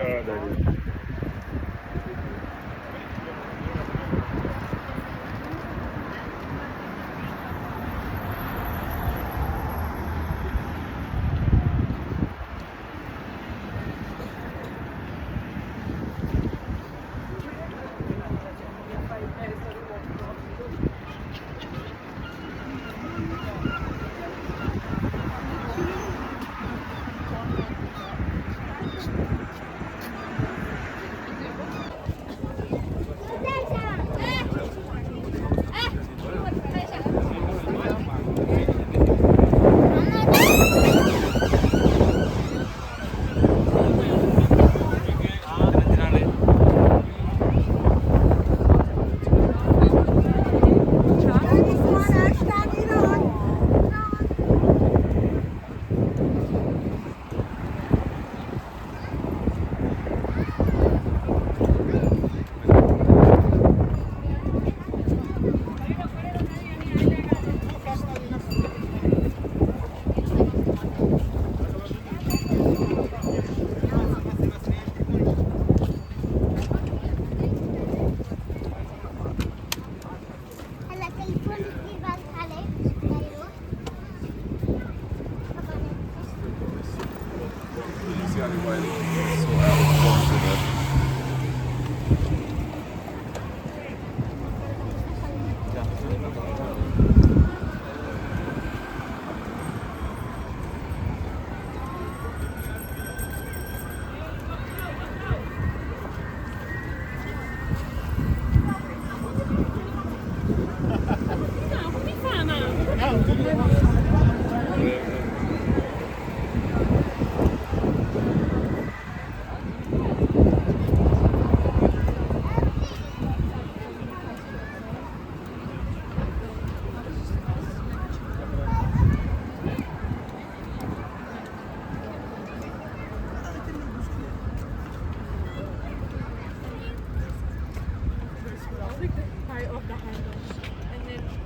Dale. هلا تليفون كتير بالك عليه دايره يعني وين سؤال الفرصة part of the handle. And then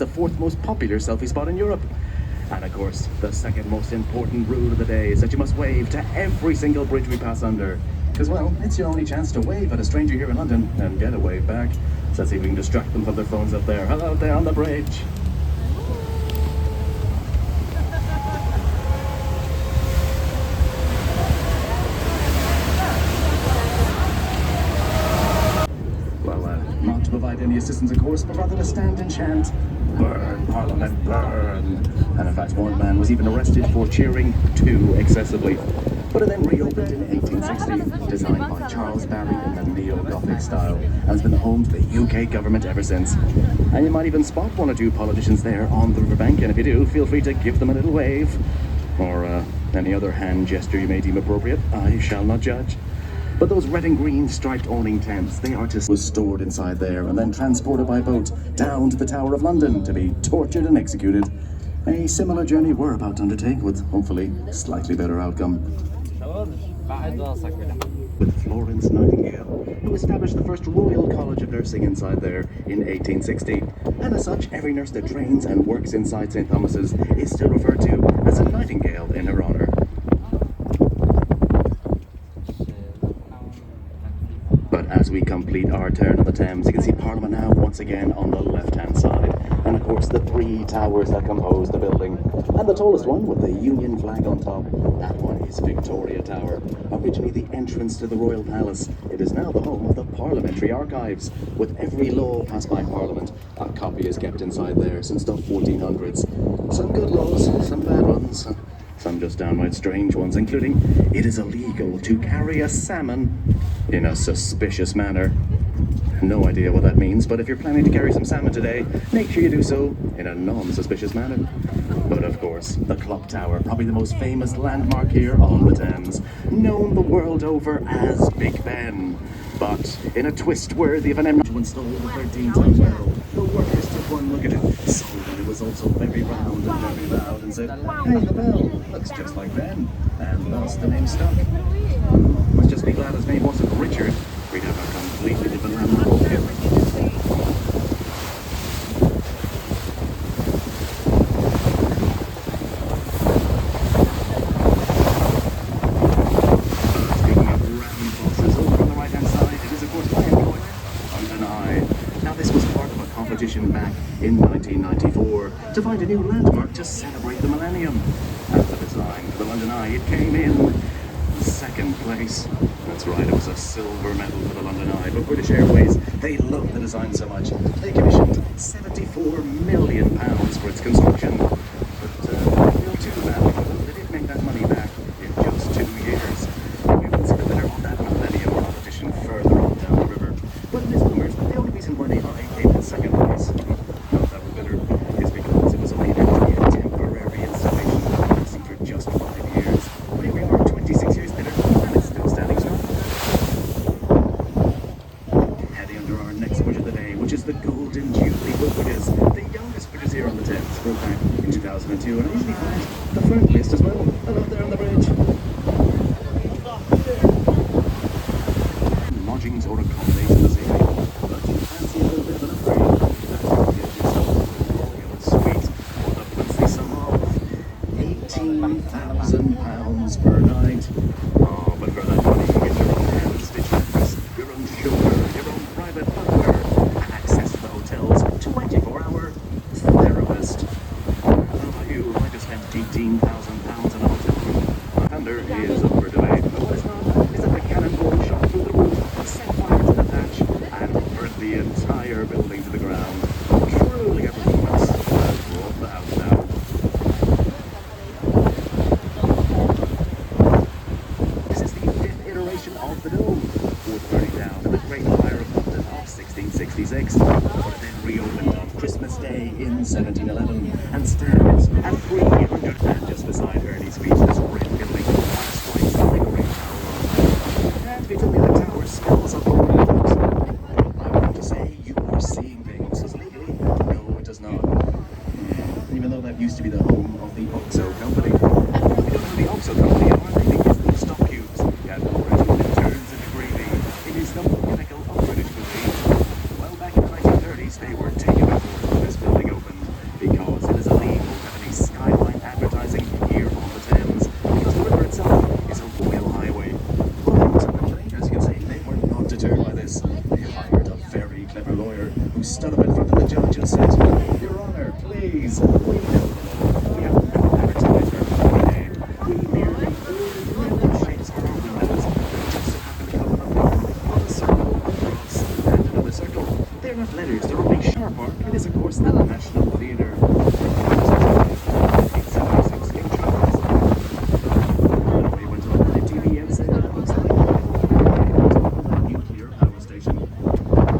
the fourth most popular selfie spot in Europe. And of course, the second most important rule of the day is that you must wave to every single bridge we pass under. Because, well, it's your only chance to wave at a stranger here in London and get a wave back. So let's see if we can distract them from their phones up there. Hello out there on the bridge. Not to provide any assistance, of course, but rather to stand and chant, "Burn, Parliament, burn!" And in fact, one man was even arrested for cheering too excessively. But it then reopened in 1860, designed by Charles Barry in the neo-Gothic style, and has been the home to the UK government ever since. And you might even spot one or two politicians there on the riverbank, and if you do, feel free to give them a little wave. Or any other hand gesture you may deem appropriate. I shall not judge. But those red and green striped awning tents, they are was stored inside there and then transported by boat down to the Tower of London to be tortured and executed. A similar journey we're about to undertake with, hopefully, slightly better outcome. With Florence Nightingale, who established the first Royal College of Nursing inside there in 1860. And as such, every nurse that trains and works inside St. Thomas's is still referred to as a Nightingale in her honour. But as we complete our turn on the Thames, you can see Parliament now once again on the left-hand side. And of course the three towers that compose the building. And the tallest one with the Union flag on top, that one is Victoria Tower. Originally the entrance to the Royal Palace, it is now the home of the Parliamentary Archives. With every law passed by Parliament, a copy is kept inside there since the 1400s. Some good laws, some bad ones. Some just downright strange ones, including it is illegal to carry a salmon in a suspicious manner. No idea what that means, but if you're planning to carry some salmon today, make sure you do so in a non-suspicious manner. But of course, the Clock Tower, probably the most famous landmark here on the Thames, known the world over as Big Ben. But in a twist worthy of an emerald, one stole the 13-ton barrel. The workers took one look at it, saw that it was also very round and very loud, and said, "Hey, the bell looks just like Ben," and thus the name stuck. Must just be glad his name wasn't Richard. We'd have a completely different landmark altogether. Back in 1994 to find a new landmark to celebrate the millennium. As the design for the London Eye, it came in second place. That's right, it was a silver medal for the London Eye, but British Airways, they loved the design so much, they commissioned £74 million for its construction. But not too bad, they did make that money back in just 2 years. We will see the winner of that millennium competition further on down the river. But in this numbers, the only reason why the Eye came in second place, not that we're bitter, is because it was only originally a temporary installation lasting for just 5 years. But here we are, 26 years later, and it's still standing strong. Heading under our next bridge of the day, which is the Golden Jubilee Foot Bridges, the youngest bridges here on the Thames, built back in 2002, and I usually find the friendliest as well. Hello there on the bridge. Lodgings or accommodation this evening, but you fancy a little bit of an upgrade. Get yourself a royal suite for the princely sum of £18,000 per night. Oh, but for that money you get your own hand-stitched mattress, your own chauffeur, your own private butler, and access to the hotel's 24-hour therapist. How about you? I just spent £18,000 on a hotel room. Thunder is over today. But what it's not is that the cannonball shot through the roof, set fire to the thatch, and burnt the entire building to the ground. Truly a performance that brought the house down. This is the 5th iteration of the dome, the 4th burning down in the Great Fire of London of 1666. But it then reopened on Christmas Day in 1711 and stands at 300 and just beside Ernie's Beach, this great building strikes the Great Tower. And they told me the tower smells of old books. I would have to say you are seeing things, because legally, no, it does not. Even though that used to be the home of the Oxo Company. What we don't know the Oxo Company are making is the stock cubes. And already when it turns into gravy, it is the pinnacle of British cuisine. Well, back in the 1930s, they were taken before this building opened. who stood up in front of the judge and said, "Your Honor, please, we have no advertiser for the name. We merely ordered the shapes of our windows. Just so happen to come on a circle, cross, and another circle. They're not letters, they're only sharp art. It is, of course, the National Theatre. 1876 King Charles. He went on live TV and said it looks like a nuclear power station.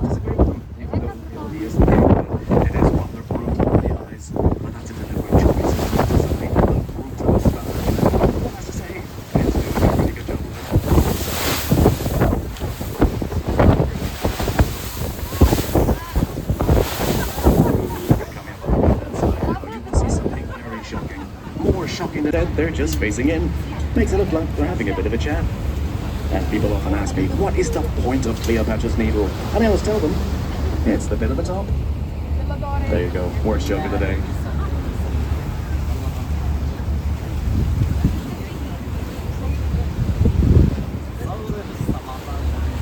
It's a great one, even though it really isn't. It is rather brutal in the eyes, but that's a deliberate choice. It's designed with a brutal style. One has to say, it's doing a really good job of it. Coming up on the left-hand side, you will see something very shocking. More shocking than that, they're just facing in. Makes it look like they're having a bit of a chat. And people often ask me, what is the point of Cleopatra's Needle? And I always tell them, it's the bit at the top. There you go, worst joke of the day.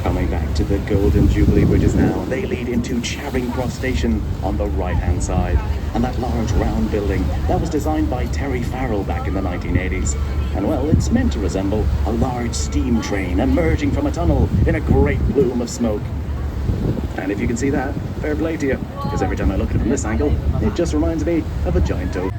Coming back to the Golden Jubilee bridges now, they lead into Charing Cross Station on the right-hand side. And that large round building, that was designed by Terry Farrell back in the 1980s. And well, it's meant to resemble a large steam train emerging from a tunnel in a great plume of smoke. And if you can see that, fair play to you, because every time I look at it from this angle, it just reminds me of a giant toad.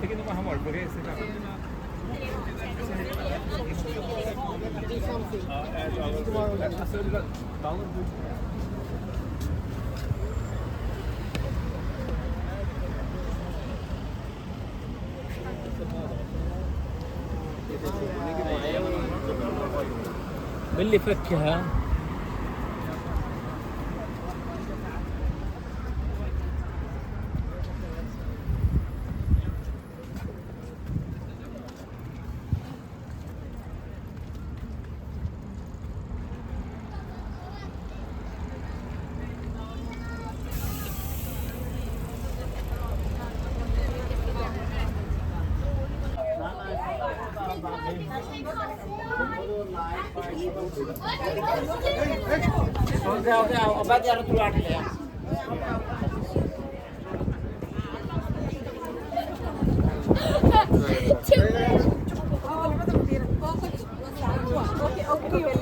Tingin mo mahamor, porque sila. باللي فكها Okay, okay.